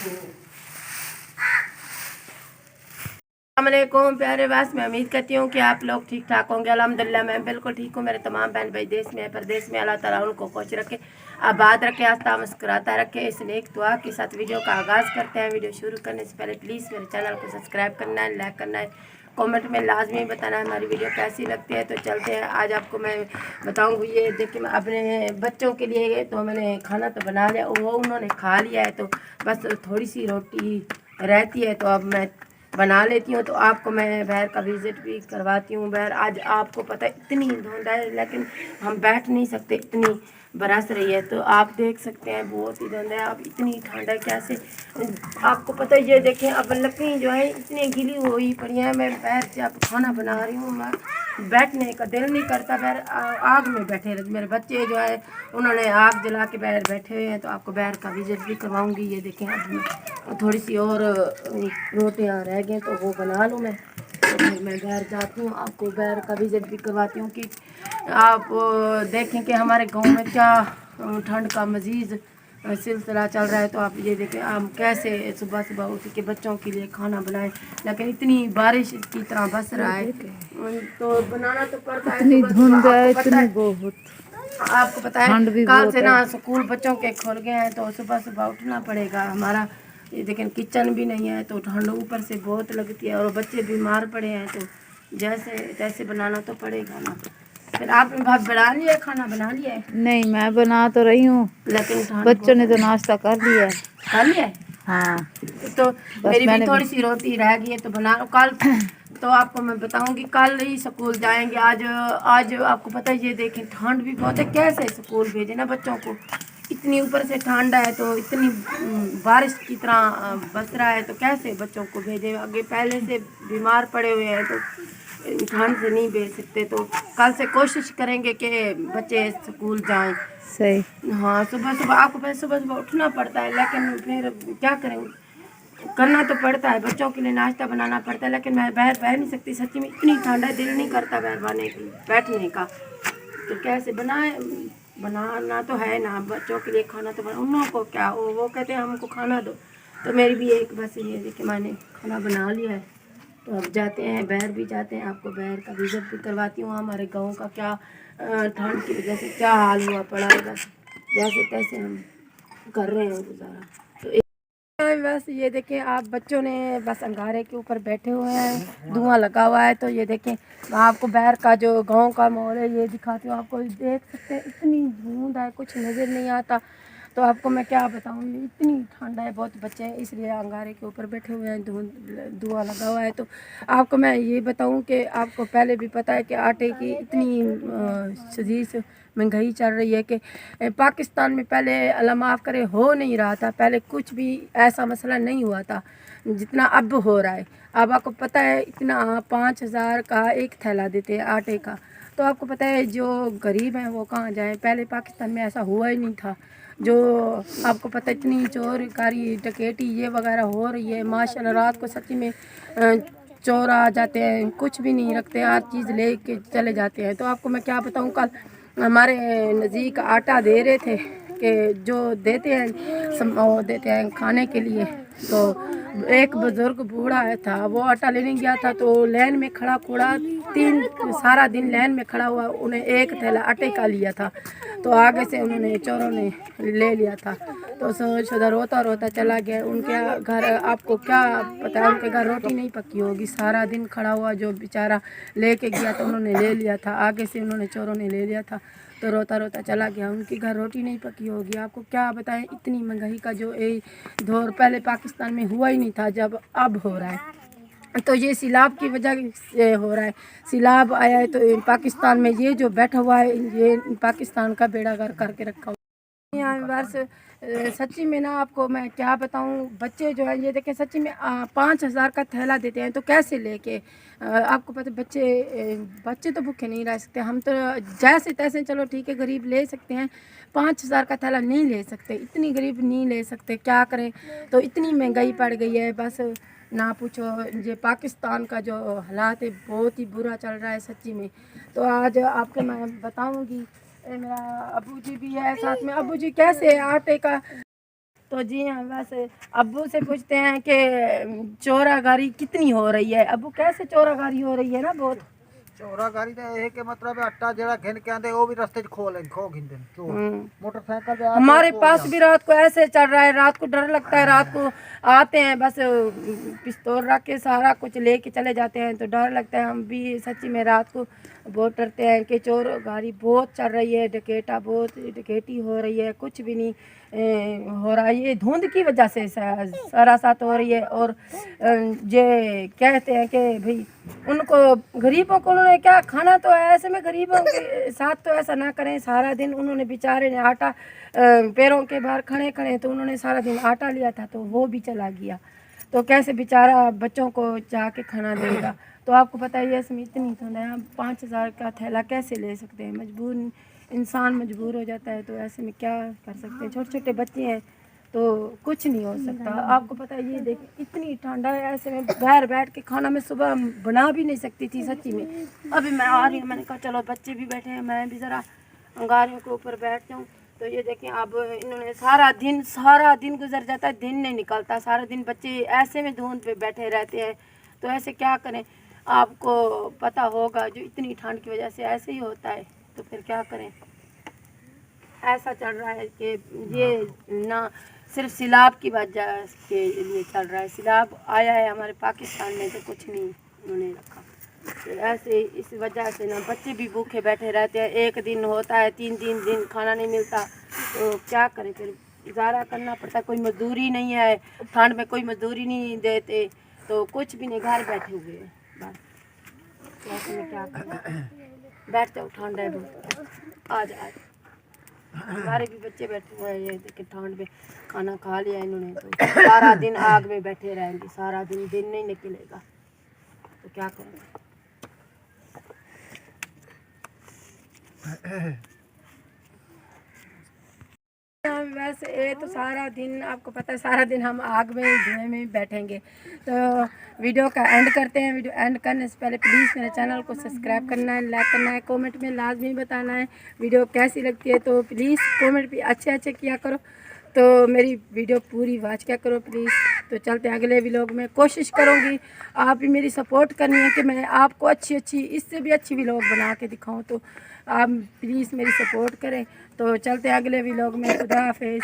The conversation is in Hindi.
अस्सलामुअलैकुम प्यारे वास, मैं उम्मीद करती हूँ कि आप लोग ठीक ठाक होंगे। अल्हम्दुलिल्लाह मैं बिल्कुल ठीक हूँ। मेरे तमाम बहन भाई देश में परदेश में, अल्लाह ताला उनको खुश रखे, आबाद रखे, आस्था मुस्कुराता रखे। इस नेक दुआ के साथ वीडियो का आगाज़ करते हैं। वीडियो शुरू करने से पहले प्लीज़ मेरे चैनल को सब्सक्राइब करना है, लाइक करना है, कमेंट में लाजमी बताना है हमारी वीडियो कैसी लगती है। तो चलते हैं, आज आपको मैं बताऊँगी। ये देखिए, मैं अपने बच्चों के लिए तो मैंने खाना तो बना लिया, वो उन्होंने खा लिया है, तो बस थोड़ी सी रोटी रहती है, तो अब मैं बना लेती हूँ। तो आपको मैं बाहर का विज़िट भी करवाती हूँ। बाहर आज आपको पता है इतनी धुंध है, लेकिन हम बैठ नहीं सकते, इतनी बरस रही है। तो आप देख सकते हैं बहुत ही धुंध है। अब इतनी ठंड है कैसे, आपको पता है। ये देखें, अब लकड़ी जो है इतनी गीली हुई पड़ी है। मैं बाहर से आप खाना बना रही हूँ, मैं बैठने का दिल नहीं करता। बाहर आग में बैठे रहते मेरे बच्चे जो है, उन्होंने आग जला के बाहर बैठे हुए हैं। तो आपको बाहर का विज़िट भी करवाऊँगी। ये देखें, अब थोड़ी सी और रोटियां रह गई तो वो बना लूँ मैं। तो फिर मैं बाहर जाती हूँ, आपको बाहर का विज़िट भी करवाती हूँ कि आप देखें कि हमारे गांव में क्या ठंड का मज़ीद सिलसिला चल रहा है। तो आप ये देखें, हम कैसे सुबह सुबह उठ के बच्चों के लिए खाना बनाएं, लेकिन इतनी बारिश की तरह बस रहा है, तो बनाना तो पड़ता है। इतनी धुंध है, इतनी बहुत। आपको पता है कल से ना स्कूल बच्चों के खुल गए हैं, तो सुबह सुबह उठना पड़ेगा हमारा। ये लेकिन किचन भी नहीं है, तो ठंड ऊपर से बहुत लगती है, और बच्चे बीमार पड़े हैं, तो जैसे तैसे बनाना तो पड़ेगा ना। फिर आपने भात बना लिया, खाना बना लिया है? नहीं, मैं बना तो रही हूँ, लेकिन बच्चों ने तो नाश्ता कर लिया है। कर लिया है? हाँ, तो मेरी भी थोड़ी सी रोटी रह गई है, तो बना लो कल। तो आपको मैं बताऊंगी, कल ही स्कूल जाएंगे। आज आज आपको पता है, ये देखें ठंड भी बहुत है, कैसे स्कूल भेजे ना बच्चों को। इतनी ऊपर से ठंड है, तो इतनी बारिश की तरह बस रहा है, तो कैसे बच्चों को भेजे। आगे पहले से बीमार पड़े हुए हैं, तो ठंड से नहीं भेज सकते। तो कल से कोशिश करेंगे कि बच्चे स्कूल जाएं। सही। हाँ, सुबह सुबह आपको पहले सुबह सुबह उठना पड़ता है, लेकिन फिर क्या करेंगे, करना तो पड़ता है। बच्चों के लिए नाश्ता बनाना पड़ता है, लेकिन मैं बाहर बह नहीं सकती। सच्ची में इतनी ठंड है, दिल नहीं करता बाहर बैठने का। तो कैसे बनाए, बनाना तो है ना, बच्चों के लिए खाना तो बना। उन लोगों को क्या, वो कहते हैं हमको खाना दो। तो मेरी भी एक बस ये देखिए, मैंने खाना बना लिया है। तो अब जाते हैं, बाहर भी जाते हैं, आपको बाहर का विज़िट भी करवाती हूँ। हमारे गाँव का क्या ठंड की वजह से क्या हाल हुआ पड़ा है, बस जैसे तैसे हम कर रहे हैं गुजारा। तो बस ये देखें, आप बच्चों ने बस अंगारे के ऊपर बैठे हुए हैं, धुआं लगा हुआ है। तो ये देखें, मैं आपको बाहर का जो गांव का माहौल है ये दिखाती हूँ। आपको देख सकते हैं इतनी धुंध है, कुछ नज़र नहीं आता। तो आपको मैं क्या बताऊँ, इतनी ठंड है, बहुत बच्चे हैं इसलिए अंगारे के ऊपर बैठे हुए हैं, धुआं लगा हुआ है। तो आपको मैं ये बताऊँ कि आपको पहले भी पता है कि आटे की इतनी शदीद महंगाई चल रही है कि पाकिस्तान में पहले अल्लाह माफ़ करे हो नहीं रहा था। पहले कुछ भी ऐसा मसला नहीं हुआ था जितना अब हो रहा है। अब आपको पता है इतना 5,000 का एक थैला देते हैं आटे का। तो आपको पता है जो गरीब हैं वो कहाँ जाएं। पहले पाकिस्तान में ऐसा हुआ ही नहीं था। जो आपको पता है इतनी चोरकारी डकैती ये वगैरह हो रही है, माशाल्लाह। रात को सच्ची में चोर आ जाते हैं, कुछ भी नहीं रखते, हर चीज़ ले के चले जाते हैं। तो आपको मैं क्या बताऊँ, कल हमारे नज़दीक आटा दे रहे थे कि जो देते हैं वो देते हैं खाने के लिए। तो एक बुज़ुर्ग बूढ़ा था, वो आटा लेने गया था, तो लाइन में खड़ा कूड़ा सारा दिन लाइन में खड़ा हुआ, उन्हें एक थैला आटे का लिया था। तो आगे से उन्होंने चोरों ने ले लिया था। तो शुदा रोता रोता चला गया। उनके घर आपको क्या पता है, उनके घर रोटी नहीं पकी होगी, सारा दिन खड़ा हुआ जो बेचारा लेके गया था, उन्होंने ले लिया था। आगे से उन्होंने चोरों ने ले लिया था, तो रोता रोता चला गया। उनके घर रोटी नहीं पकी होगी। आपको क्या बताएं, इतनी महंगाई का जो दौर पहले पाकिस्तान में हुआ ही नहीं था, जब अब हो रहा है। तो ये सैलाब की वजह से हो रहा है। सैलाब आया है तो पाकिस्तान में ये जो बैठा हुआ है, ये पाकिस्तान का बेड़ा गर्क करके रखा हुआ है। यहाँ बस सच्ची में ना, आपको मैं क्या बताऊँ, बच्चे जो है ये देखें, सच्ची में 5,000 का थैला देते हैं, तो कैसे लेके आपको पता बच्चे तो भूखे नहीं रह सकते। हम तो जैसे तैसे चलो ठीक है, गरीब ले सकते हैं, 5,000 का थैला नहीं ले सकते, इतनी गरीब नहीं ले सकते, क्या करें। तो इतनी महंगाई पड़ गई है, बस ना पूछो। ये पाकिस्तान का जो हालात है बहुत ही बुरा चल रहा है सच्ची में। तो आज आपको मैं बताऊंगी, मेरा अबू जी भी है साथ में। अबू जी कैसे आटे का तो जी हाँ, वैसे अब्बू से पूछते हैं कि चोरागारी कितनी हो रही है। अब्बू कैसे चोरागारी हो रही है ना बहुत। चोरागारी तो ये के मतलब है अट्टा जेड़ा घिन के आंदे वो भी रास्ते खो घिंदे चोर मोटरसाइकिल पे आते हमारे खो पास जाते। भी रात को ऐसे चल रहा है, रात को डर लगता है। रात को आते हैं बस पिस्तौल रख के सारा कुछ लेके चले जाते हैं, तो डर लगता है। हम भी सच्ची में रात को बहुत डरते हैं कि चोर गाड़ी बहुत चल रही है, डकैती हो रही है, कुछ भी नहीं हो रहा है। ये धुंध की वजह से सारा साथ हो रही है। और ये कहते हैं कि भाई उनको गरीबों को उन्होंने क्या खाना तो है, ऐसे में गरीबों के साथ तो ऐसा ना करें। सारा दिन उन्होंने बेचारे ने आटा पैरों के बाहर खड़े खड़े, तो उन्होंने सारा दिन आटा लिया था, तो वो भी चला गया। तो कैसे बेचारा बच्चों को जाके खाना देगा। तो आपको पता ही है इसमें इतनी ठंड है, हम 5,000 का थैला कैसे ले सकते हैं। मजबूर इंसान मजबूर हो जाता है, तो ऐसे में क्या कर सकते हैं। छोटे छोटे बच्चे हैं तो कुछ नहीं हो सकता। आपको पता है ये देखिए इतनी ठंड है, ऐसे में बाहर बैठ के खाना मैं सुबह बना भी नहीं सकती थी सच्ची में। अभी मैं आ रही हूँ, मैंने कहा चलो बच्चे भी बैठे हैं, मैं भी ज़रा अंगारियों के ऊपर बैठ जाऊँ। तो ये देखें अब इन्होंने सारा दिन गुजर जाता है, दिन नहीं निकलता। सारा दिन बच्चे ऐसे में धुंध पे बैठे रहते हैं, तो ऐसे क्या करें। आपको पता होगा जो इतनी ठंड की वजह से ऐसे ही होता है, तो फिर क्या करें। ऐसा चल रहा है कि ये ना सिर्फ सिलाब की वजह के लिए चल रहा है। सिलाब आया है हमारे पाकिस्तान में, तो कुछ नहीं उन्होंने रखा। तो ऐसे इस वजह से ना बच्चे भी भूखे बैठे रहते हैं। एक दिन होता है 3 दिन खाना नहीं मिलता, तो क्या करें फिर गुजारा करना पड़ता है। कोई मजदूरी नहीं है, ठंड में कोई मजदूरी नहीं देते, तो कुछ भी नहीं, घर बैठे हुए हैं बस। तो ऐसे में क्या करें। बैठ जाओ, ठंड है बहुत, आज हमारे भी बच्चे बैठे हुए हैं। ये देखिए ठंड में खाना खा लिया इन्होंने, तो सारा दिन आग में बैठे रहेंगे, सारा दिन नहीं निकलेगा, तो क्या करें। वैसे ये तो सारा दिन आपको पता है, सारा दिन हम आग में धुएं में बैठेंगे। तो वीडियो का एंड करते हैं। वीडियो एंड करने से पहले प्लीज़ मेरे चैनल को सब्सक्राइब करना है, लाइक करना है, कमेंट में लाजमी बताना है वीडियो कैसी लगती है। तो प्लीज़ कमेंट भी अच्छे किया करो, तो मेरी वीडियो पूरी वॉच क्या करो प्लीज़। तो चलते हैं अगले व्लॉग में। कोशिश करूँगी आप भी मेरी सपोर्ट करनी है कि मैं आपको अच्छी इससे भी अच्छी व्लॉग बना के दिखाऊँ, तो आप प्लीज़ मेरी सपोर्ट करें। तो चलते हैं अगले व्लॉग में। खुदा हाफिज़।